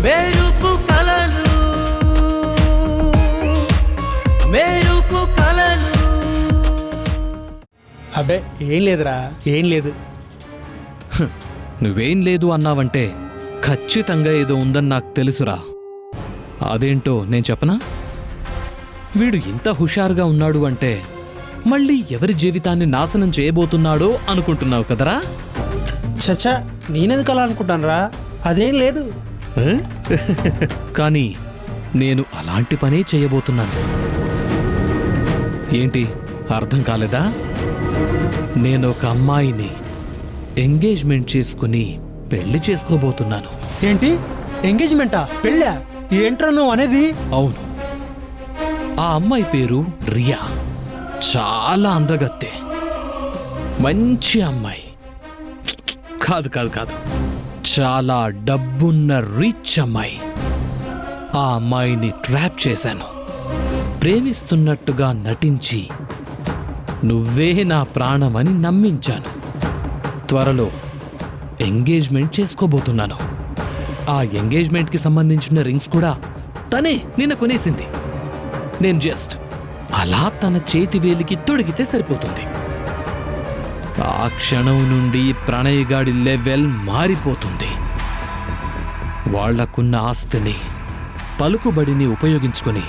మెరుపు కలలు మెరుపు కలలు. అబ్బే ఏం లేదురా, ఏం లేదు. నువ్వేం లేదు అన్నావంటే ఖచ్చితంగా ఏదో ఉందని నాకు తెలుసురా. అదేంటో నేను చెప్పనా? వీడు ఇంత హుషారుగా ఉన్నాడు అంటే మళ్ళీ ఎవరి జీవితాన్ని నాశనం చేయబోతున్నాడో అనుకుంటున్నావు కదరా? చచ్చా, నేనెందుకు అలా అనుకుంటానురా, అదేం లేదు. కానీ నేను అలాంటి పనే చేయబోతున్నాను. ఏంటి అర్థం కాలేదా? నేను ఒక అమ్మాయిని ఎంగేజ్మెంట్ చేసుకుని పెళ్లి చేసుకోబోతున్నాను. ఏంటి ఎంగేజ్మెంటా, పెళ్ళా? ఏంట్రా నువ్వు అనేది? అవును, ఆ అమ్మాయి పేరు రియా. చాలా అందగత్తె, మంచి అమ్మాయి. కాదు కాదు కాదు, చాలా డబ్బున్న రిచ్ అమ్మాయి. ఆ అమ్మాయిని ట్రాప్ చేశాను. ప్రేమిస్తున్నట్టుగా నటించి నువ్వే నా ప్రాణమని నమ్మించాను. త్వరలో ఎంగేజ్మెంట్ చేసుకోబోతున్నాను. ఆ ఎంగేజ్మెంట్కి సంబంధించిన రింగ్స్ కూడా తనే నిన్న కొనేసింది. నేను జస్ట్ అలా తన చేతి వేలికి తొడిగితే సరిపోతుంది. ఆ క్షణం నుండి ప్రణయగాడి లెవెల్ మారిపోతుంది. వాళ్లకున్న ఆస్తిని, పలుకుబడిని ఉపయోగించుకొని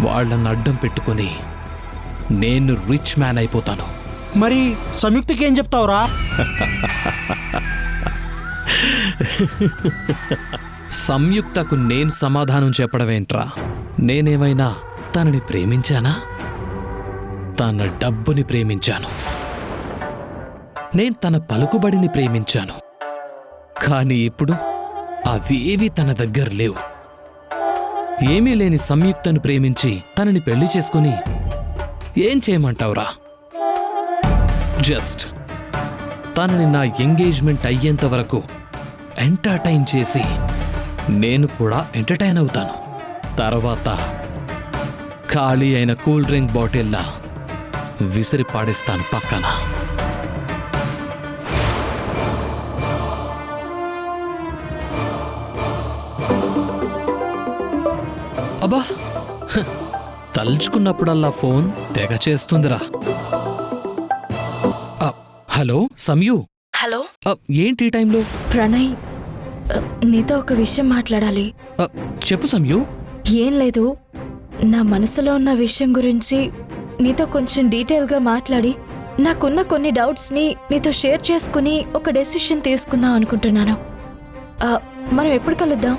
వాళ్లను అడ్డం పెట్టుకొని నేను రిచ్ మ్యాన్ అయిపోతాను. మరి సంయుక్తకి ఏం చెప్తావురా? సంయుక్తకు నేను సమాధానం చెప్పడమేంట్రా? నేనేమైనా తనని ప్రేమించానా? తన డబ్బుని ప్రేమించాను. నేను తన పలుకుబడిని ప్రేమించాను. కానీ ఇప్పుడు అవేవి తన దగ్గర లేవు. ఏమీ లేని సంయుక్తను ప్రేమించి తనని పెళ్లి చేసుకుని ఏం చేయమంటావురా? జస్ట్ తనని నా ఎంగేజ్మెంట్ అయ్యేంత వరకు ఎంటర్టైన్ చేసి నేను కూడా ఎంటర్టైన్ అవుతాను. తర్వాత ఖాళీ అయిన కూల్ డ్రింక్ బాటిల్లా విసిరి పాడేస్తాను పక్కన. అబ్బా, తలుచుకున్నప్పుడల్లా ఫోన్ తెగ చేస్తుందిరా. హలో సంయు. హలో. ఏంటి ఈ టైంలో? ప్రణయ్, నీతో ఒక విషయం మాట్లాడాలి. చెప్పు సంయు. ఏం లేదు, నా మనసులో ఉన్న విషయం గురించి నీతో కొంచెం డీటెయిల్గా మాట్లాడి నాకున్న కొన్ని డౌట్స్ని నీతో షేర్ చేసుకుని ఒక డెసిషన్ తీసుకుందాం అనుకుంటున్నాను. మనం ఎప్పుడు కలుద్దాం?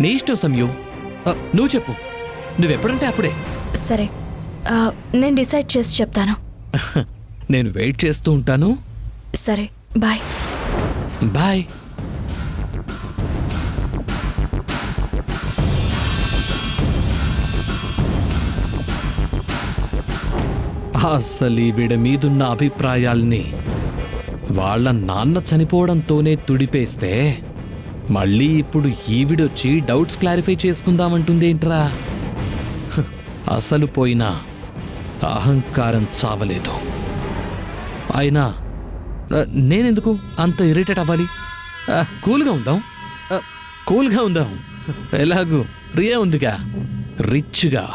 నీ ఇష్టం సంయు, నువ్వు చెప్పు. నువ్వెప్పుడంటే అప్పుడే. సరే, నేను డిసైడ్ చేసి చెప్తాను. నేను వెయిట్ చేస్తూ ఉంటాను. సరే, బాయ్. బాయ్. అసలు వీడి మీదున్న అభిప్రాయాల్ని వాళ్ళ నాన్న చనిపోవడంతోనే తుడిపేస్తే మళ్ళీ ఇప్పుడు ఈవిడొచ్చి డౌట్స్ క్లారిఫై చేసుకుందామంటుందేంట్రా? అసలు పోయినా అహంకారం చావలేదు. అయినా నేనెందుకు అంత ఇరిటేట్ అవ్వాలి? కూల్గా ఉందాం. ఎలాగూ రియా ఉందిగా, రిచ్గా.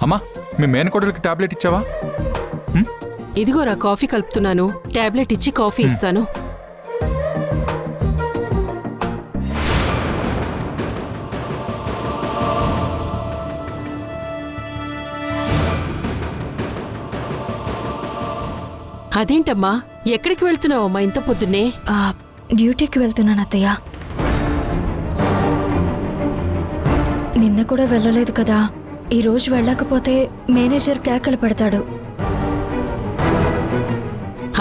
అమ్మా, మీ మేనకోడలికి టాబ్లెట్ ఇచ్చావా? ఇదిగోరా కాఫీ కలుపుతున్నాను. టాబ్లెట్ ఇచ్చి కాఫీ ఇస్తాను. అదేంటమ్మా, ఎక్కడికి వెళ్తున్నావమ్మా ఇంత పొద్దున్నే? డ్యూటీకి వెళ్తున్నాను అత్తయ్య. నిన్న కూడా వెళ్ళలేదు కదా, ఈరోజు వెళ్ళకపోతే మేనేజర్ కేకలు పెడతాడు.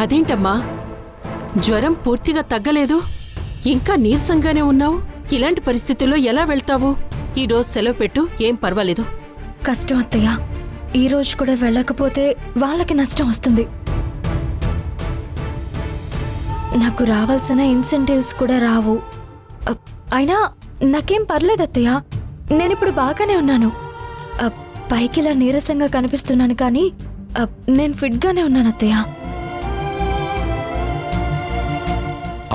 అదేంటమ్మా, జ్వరం పూర్తిగా తగ్గలేదు, ఇంకా నీరసంగానే ఉన్నావు. ఇలాంటి పరిస్థితుల్లో ఎలా వెళ్తావు? ఈరోజు సెలవు పెట్టు, ఏం పర్వాలేదు. కష్టం అత్తయ్య, ఈరోజు కూడా వెళ్ళకపోతే వాళ్ళకి నష్టం వస్తుంది. నాకు రావాల్సిన ఇన్సెంటివ్స్ కూడా రావు. అయినా నాకేం పర్లేదు అత్తయ్య, నేనిప్పుడు బాగానే ఉన్నాను. పైకి ఇలా నీరసంగా కనిపిస్తున్నాను కానీ నేను ఫిట్గానే ఉన్నాను అత్తయ్య.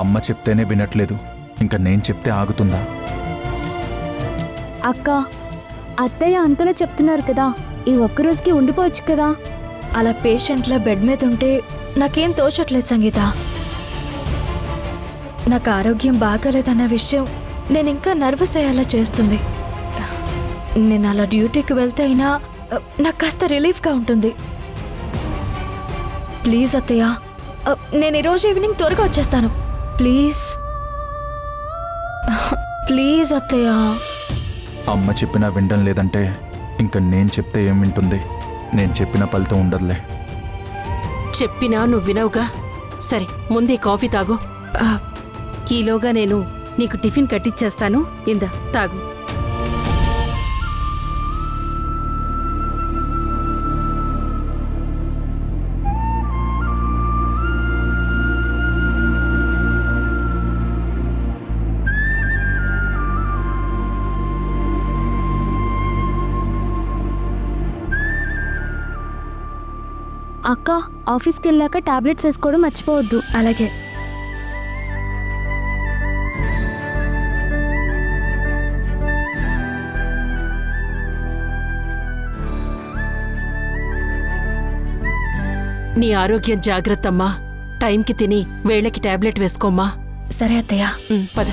అమ్మ చెప్తేనే వినట్లేదు, ఇంకా నేను చెప్తే ఆగుతుందా? అక్క, అత్తయ్య అంతలా చెప్తున్నారు కదా, ఈ ఒక్కరోజుకి ఉండిపోవచ్చు కదా. అలా పేషెంట్ల బెడ్ మీద ఉంటే నాకేం తోచట్లేదు సంగీత. నాకు ఆరోగ్యం బాగాలేదన్న విషయం నేను ఇంకా నర్వస్ అయ్యేలా చేస్తుంది. నేను అలా డ్యూటీకి వెళ్తే అయినా నాకు కాస్త రిలీఫ్గా ఉంటుంది. ప్లీజ్ అత్తయ్య, నేను ఈరోజు ఈవినింగ్ త్వరగా వచ్చేస్తాను. ప్లీజ్ ప్లీజ్ అత్తయ్య. అమ్మ చెప్పినా వినడం లేదంటే ఇంకా నేను చెప్తే ఏం వింటుంది? నేను చెప్పిన ఫలితం ఉండదులే. చెప్పినా నువ్వు వినవుగా. సరే, ముందే కాఫీ తాగు. ఆ, ఈలోగా నేను నీకు టిఫిన్ కట్టిచ్చేస్తాను. ఇందా తాగు. అక్క, ఆఫీస్కి వెళ్ళాక టాబ్లెట్స్ వేసుకోవడం మర్చిపోవద్దు. అలాగే. నీ ఆరోగ్యం జాగ్రత్తమ్మా. టైంకి తిని వేళకి టాబ్లెట్ వేసుకోమ్మా. సరే అత్తయ్య. పద.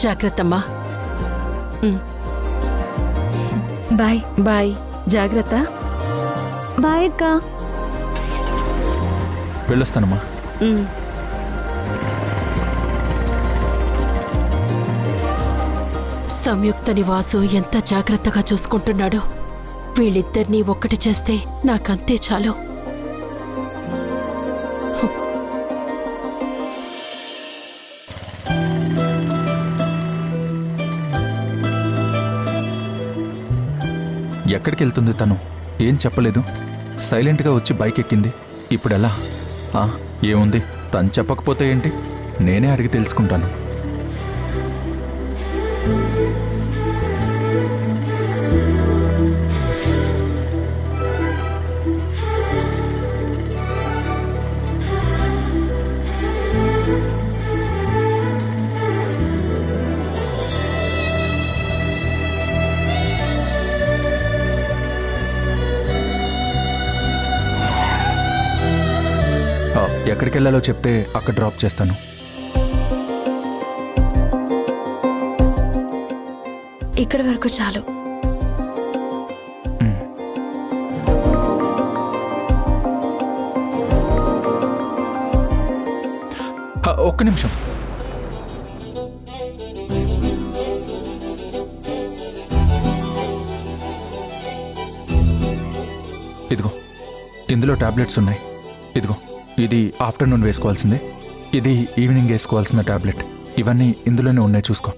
జాగ్రత్తమ్మా. బాయ్. బాయ్. జాగ్రత్త. బాయ్ అక్క. వెళ్ళొస్తానమ్మా. సంయుక్త నివాసు ఎంత జాగ్రత్తగా చూసుకుంటున్నాడో. వీళ్ళిద్దరినీ ఒక్కటి చేస్తే నాకంతే చాలు. ఎక్కడికి వెళ్తుంది తను? ఏం చెప్పలేదు, సైలెంట్గా వచ్చి బైక్ ఎక్కింది. ఇప్పుడు ఎలా? ఏముంది, తను చెప్పకపోతే ఏంటి, నేనే అడిగి తెలుసుకుంటాను. ఎక్కడికి వెళ్ళాలో చెప్తే అక్కడ డ్రాప్ చేస్తాను. ఇక్కడి వరకు చాలు. ఒక్క నిమిషం. ఇదిగో, ఇందులో టాబ్లెట్స్ ఉన్నాయి. ఇదిగో, ఇది ఆఫ్టర్నూన్ వేసుకోవాల్సిందే, ఇది ఈవినింగ్ వేసుకోవాల్సిన టాబ్లెట్. ఇవన్నీ ఇందులోనే ఉన్నాయి, చూసుకో.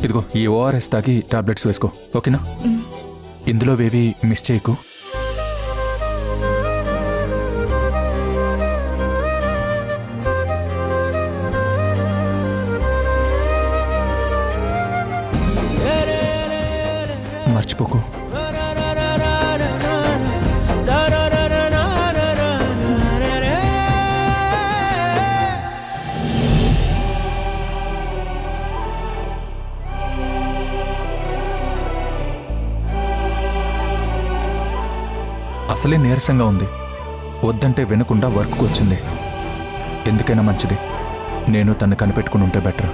ఇదిగో, ఈ ఓఆర్ఎస్ తాగి టాబ్లెట్స్ వేసుకో, ఓకేనా? ఇందులో వేవి మిస్ చేయకు. మర్చిపోకు. అసలే నీరసంగా ఉంది, వద్దంటే వినకుండా వర్క్కి వచ్చింది. ఎందుకైనా మంచిది, నేను తను కనిపెట్టుకుని ఉంటే బెటర్.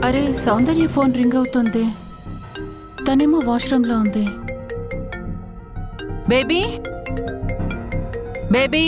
అరే, సౌందర్య ఫోన్ రింగ్ అవుతుంది. తనేమో వాష్రూమ్లో ఉంది. బేబీ బేబీ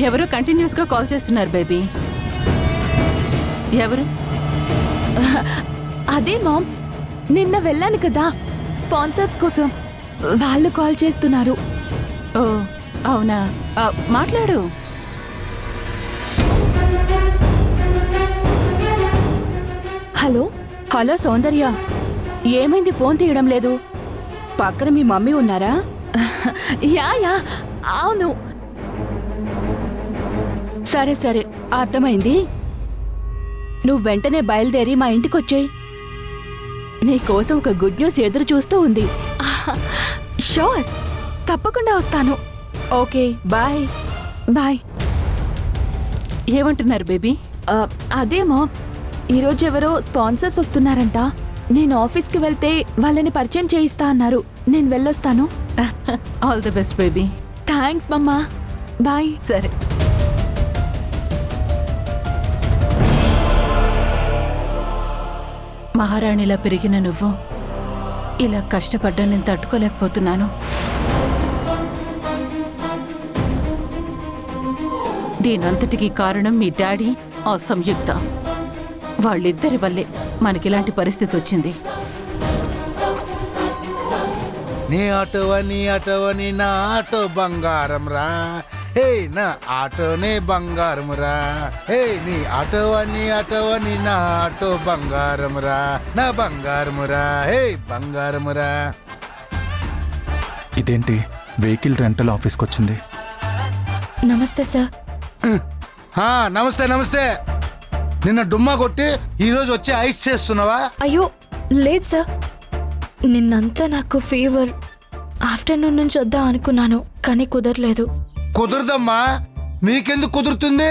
ఎవరు కంటిన్యూస్ గా కాల్ చేస్తున్నారు బేబీ? ఎవరు? అదే మామ్, నిన్న వెళ్ళాను కదా స్పాన్సర్స్ కోసం, వాళ్ళు కాల్ చేస్తున్నారు. ఓ అవునా, మాట్లాడు. హలో హలో సౌందర్య, ఏమైంది ఫోన్ తీయడం లేదు? పక్కన మీ మమ్మీ ఉన్నారా? యా అవును. సరే సరే అర్థమైంది. నువ్వు వెంటనే బయలుదేరి మా ఇంటికొచ్చేయి. నీకోసం ఒక గుడ్ న్యూస్ ఎదురు చూస్తూ ఉంది. షూర్, తప్పకుండా వస్తాను. Okay bye. బాయ్. ఏమంటున్నారు బేబీ? అదే మామ్, ఈరోజు ఎవరో స్పాన్సర్స్ వస్తున్నారంట. నేను ఆఫీస్కి వెళ్తే వాళ్ళని పరిచయం చేయిస్తా అన్నారు. నేను వెళ్ళొస్తాను. All the best baby. Thanks మమ్మా. బాయ్. సరే. మహారాణిలా పెరిగిన నువ్వు ఇలా కష్టపడ్డా నేను తట్టుకోలేకపోతున్నాను. దీనంతటికీ కారణం మీ డాడీ, ఆ సంయుక్త. వాళ్ళిద్దరి వల్లే మనకిలాంటి పరిస్థితి వచ్చింది. నీ ఆటోవని నా ఆటో బంగారం రా, హే నా ఆటోనే బంగారం రా, హే నీ ఆటోవని నా ఆటో బంగారం రా, నా బంగారం రా, హే బంగారం రా. ఇదేంటి వెహికల్ రెంటల్ ఆఫీస్కి వచ్చింది? నమస్తే సార్. నమస్తే నమస్తే. నిన్న డుమ్మా కొట్టి ఈరోజు వచ్చి ఐస్ చేస్తున్నావా? అయ్యో లేదు సార్, నిన్నంతా నాకు ఫీవర్. ఆఫ్టర్నూన్ నుంచి వద్దాం అనుకున్నాను కానీ కుదరలేదు. కుదరదమ్మా, మీకెందుకు కుదురుతుంది?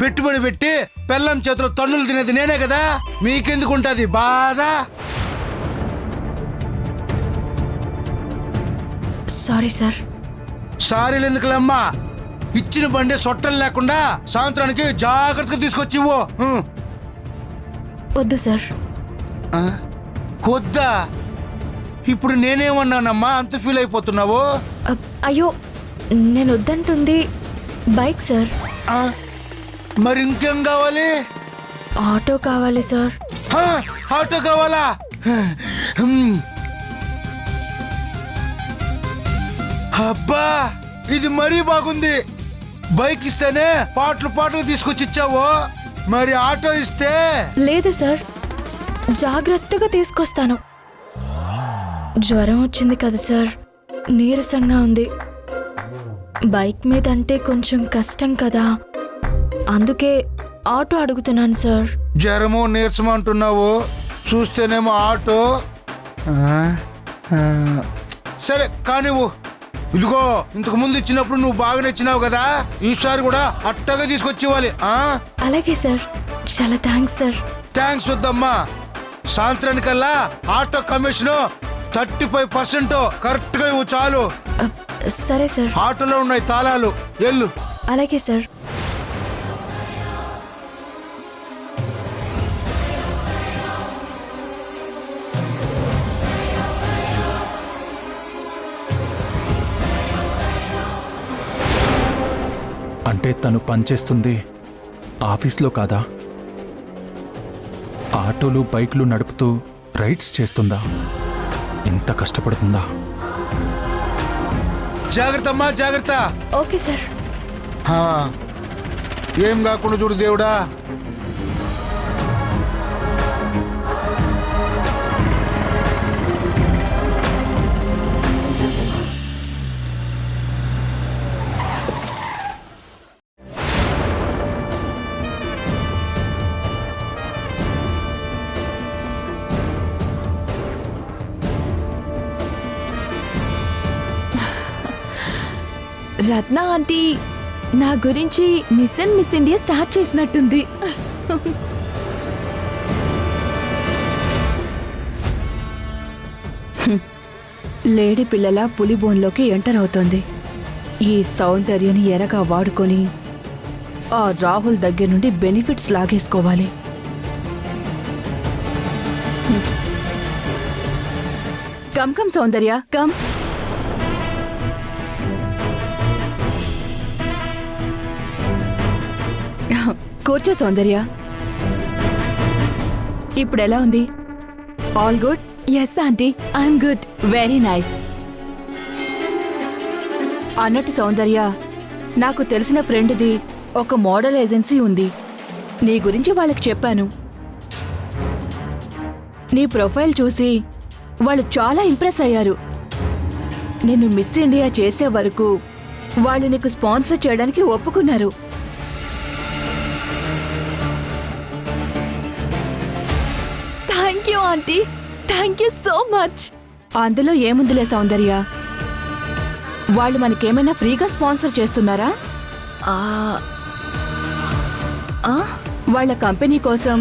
పెట్టుబడి పెట్టి పెళ్ళం చేతిలో తన్నులు తినేది నేనే కదా, మీకెందుకు ఉంటుంది బాధ? Sorry sir. సారీలు ఎందుకులమ్మా, ఇచ్చిన బండి సొట్టలు లేకుండా సాయంత్రానికి జాగ్రత్తగా తీసుకొచ్చివ్వు. వద్దు సార్. వద్దా? ఇప్పుడు నేనేమన్నానమ్మా అంత ఫీల్ అయిపోతున్నావు? అయ్యో నేను వద్దంటుంది బైక్ సార్. మరి ఇంకేం కావాలి? ఆటో కావాలి సార్. ఆటో కావాలా? అబ్బా ఇది మరీ బాగుంది. బైక్ ఇస్తేనే పాటలు తీసుకొచ్చి ఇచ్చావు, మరి ఆటో ఇస్తే? లేదు సార్, జాగ్రత్తగా తీసుకొస్తాను. జ్వరం వచ్చింది కదా సార్, నీరసంగా ఉంది. బైక్ మీద అంటే కొంచెం కష్టం కదా, అందుకే ఆటో అడుగుతున్నాను సార్. జ్వరము నీరసము అంటున్నావు, చూస్తేనేమో ఆటో. సరే కానివ్వు. ఇదిగో ఇంతకు ముందు ఇచ్చినప్పుడు నువ్వు బాగా నచ్చినావు కదా, ఈసారి కూడా అట్టగా తీసుకొచ్చి ఇవ్వాలి. అలాగే సార్, చాలా థ్యాంక్స్ సార్. థ్యాంక్స్ వద్దమ్మా, సాయంత్రానికల్లా ఆటో కమిషన్ 35% కరెక్ట్గా ఇవ్వు చాలు. సరే సార్. ఆటోలో ఉన్నాయి తాళాలు, ఎల్లు. అలాగే సార్. అంటే తను పనిచేస్తుంది ఆఫీస్లో కాదా? ఆటోలు బైక్లు నడుపుతూ రైడ్స్ చేస్తుందా? ఇంత కష్టపడుతుందా? జాగ్రత్త అమ్మా, జాగ్రత్త. Okay sir. హా, ఏం కాకుండా చూడు దేవుడా. రత్న ఆంటీ నా గురించి miss and miss India start చేసినట్టుంది. లేడీ పిల్లల పులిబోన్లోకి ఎంటర్ అవుతోంది. ఈ సౌందర్యాన్ని ఎరగా వాడుకొని ఆ రాహుల్ దగ్గర నుండి బెనిఫిట్స్ లాగేసుకోవాలి. Come come Soundarya, come. కూర్చో సౌందర్య. ఇప్పుడు ఎలా ఉంది? All good? Yes aunty, I am good. Very nice. అన్నట్టు సౌందర్య, నాకు తెలిసిన ఫ్రెండ్ది ఒక మోడల్ ఏజెన్సీ ఉంది. నీ గురించి వాళ్ళకి చెప్పాను. నీ ప్రొఫైల్ చూసి వాళ్ళు చాలా ఇంప్రెస్ అయ్యారు. నిన్ను మిస్ ఇండియా చేసే వరకు వాళ్ళు నీకు స్పాన్సర్ చేయడానికి ఒప్పుకున్నారు. Thank you aunty, thank you so much. అందులో ఏముందిలే సౌందర్య, వాళ్ళు మనకేమైనా ఫ్రీగా స్పాన్సర్ చేస్తున్నారా? వాళ్ళ కంపెనీ కోసం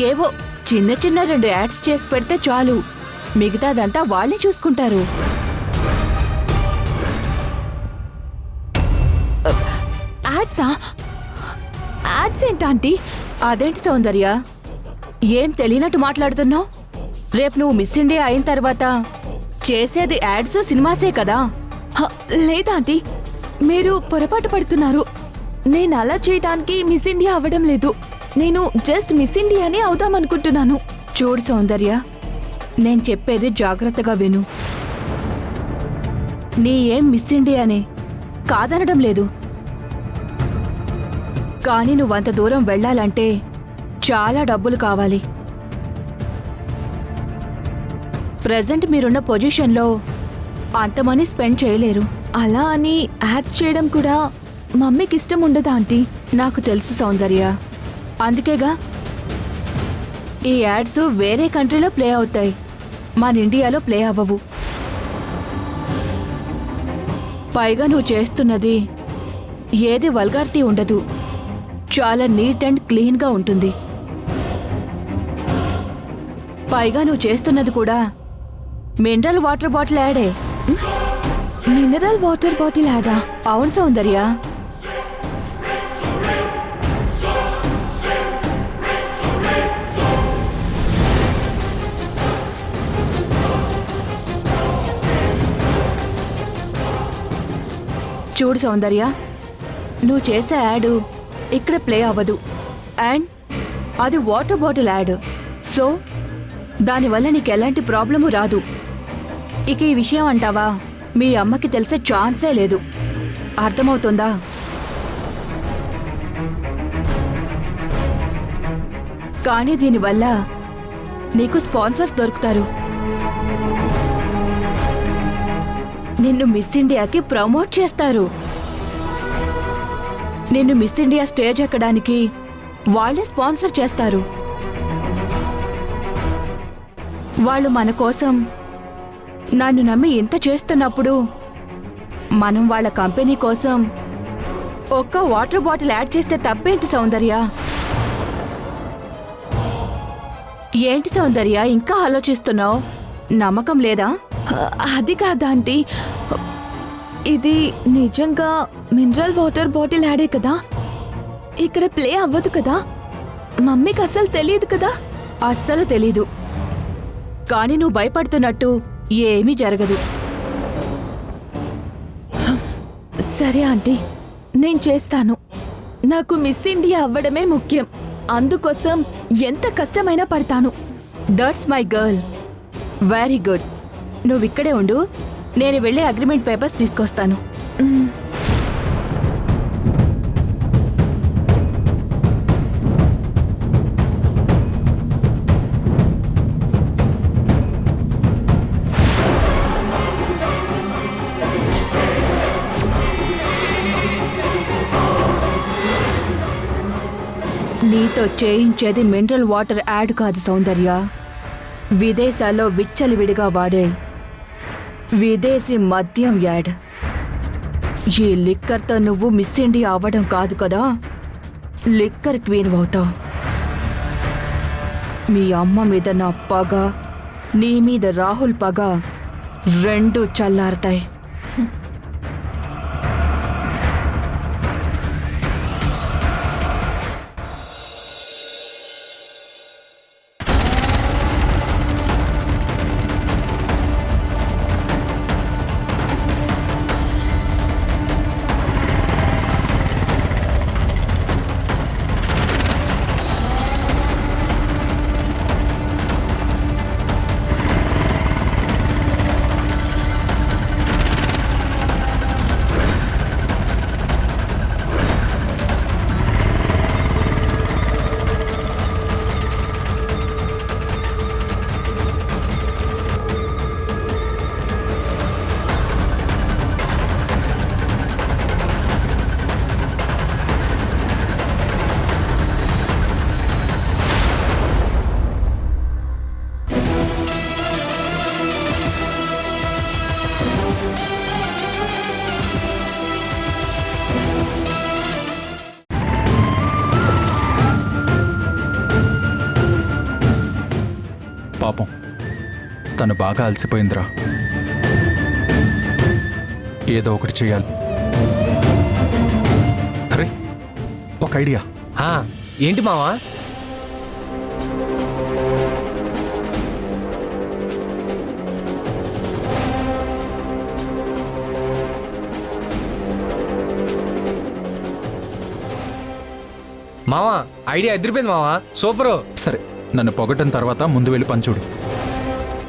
ఏవో చిన్న చిన్న 2 యాడ్స్ చేసి పెడితే చాలు, మిగతాదంతా వాళ్ళే చూసుకుంటారు. యాడ్సా? యాడ్స్ ఏంటంటీ? అదేంటి సౌందర్య, ఏం తెలియనట్టు మాట్లాడుతున్నావు? రేపు నువ్వు మిస్ ఇండియా అయిన తర్వాత చేసేది యాడ్స్, సినిమాసే కదా. లేదాంటీ, మీరు పొరపాటు పడుతున్నారు. నేను అలా చేయడానికి మిస్ ఇండియా అవ్వడం లేదు. నేను జస్ట్ మిస్ ఇండియానే అవుదామనుకుంటున్నాను. చూడు సౌందర్య, నేను చెప్పేది జాగ్రత్తగా విను. నీ ఏం మిస్ ఇండియానే కాదనడం లేదు, కానీ నువ్వంత దూరం వెళ్ళాలంటే చాలా డబ్బులు కావాలి. ప్రెజెంట్ మీరున్న పొజిషన్లో అంత మనీ స్పెండ్ చేయలేరు. అలా అని యాడ్స్ చేయడం కూడా మమ్మీకి ఇష్టం ఉండదా ఆంటీ? నాకు తెలుసు సౌందర్య, అందుకేగా ఈ యాడ్స్ వేరే కంట్రీలో ప్లే అవుతాయి, మన ఇండియాలో ప్లే అవ్వవు. పైగా నువ్వు చేస్తున్నది ఏది వల్గారిటీ ఉండదు, చాలా నీట్ అండ్ క్లీన్గా ఉంటుంది. పైగా నువ్వు చేస్తున్నది కూడా మినరల్ వాటర్ బాటిల్ యాడే. మినరల్ వాటర్ బాటిల్ యాడా? అవును సౌందర్య. చూడు సౌందర్య, నువ్వు చేసే యాడ్ ఇక్కడ ప్లే అవ్వదు, అండ్ అది వాటర్ బాటిల్ యాడ్. సో దానివల్ల నీకు ఎలాంటి ప్రాబ్లము రాదు. ఇక ఈ విషయం అంటావా, మీ అమ్మకి తెలిసే ఛాన్సే లేదు. అర్థమవుతుందా? కానీ దీనివల్ల నీకు స్పాన్సర్స్ దొరుకుతారు. నిన్ను మిస్ ఇండియాకి ప్రమోట్ చేస్తారు. నిన్ను మిస్ ఇండియా స్టేజ్ ఎక్కడానికి వాళ్ళే స్పాన్సర్ చేస్తారు. వాళ్ళు మన కోసం నన్ను నమ్మి ఇంత చేస్తున్నప్పుడు మనం వాళ్ళ కంపెనీ కోసం ఒక్క వాటర్ బాటిల్ యాడ్ చేస్తే తప్పేంటి సౌందర్య? ఏంటి సౌందర్య ఇంకా ఆలోచిస్తున్నావు? నమ్మకం లేదా? అది కాదా ఆంటీ, ఇది నిజంగా మినరల్ వాటర్ బాటిల్ యాడే కదా, ఇక్కడ ప్లే అవ్వదు కదా, మమ్మీకి అస్సలు తెలియదు కదా. అస్సలు తెలీదు, కానీ నువ్వు భయపడుతున్నట్టు ఏమీ జరగదు. సరే ఆంటీ, నేను చేస్తాను. నాకు మిస్ ఇండియా అవ్వడమే ముఖ్యం. అందుకోసం ఎంత కష్టమైనా పడతాను. That's my girl. Very good. నువ్వు ఇక్కడే ఉండు, నేను వెళ్ళి అగ్రిమెంట్ పేపర్స్ తీసుకొస్తాను. నీతో చేయించేది మినరల్ వాటర్ యాడ్ కాదు సౌందర్య, విదేశాల్లో విచ్చలవిడిగా వాడే విదేశీ మద్యం యాడ్. ఈ లిక్కర్తో నువ్వు మిస్ ఇండియా అవ్వడం కాదు కదా, లిక్కర్ క్వీన్ అవుతావు. మీ అమ్మ మీద నా పగ, నీ మీద రాహుల్ పగ రెండు చల్లారుతాయి. పాపం తను బాగా అలసిపోయిందిరా. ఏదో ఒకటి చేయాలి. అరే, ఒక ఐడియా. ఏంటి మావా? మావా, ఐడియా ఎదిరిపోయింది మావా, సూపరు. సరే, నన్ను పొగటం తర్వాత ముందు వెళ్ళి పని చూడు.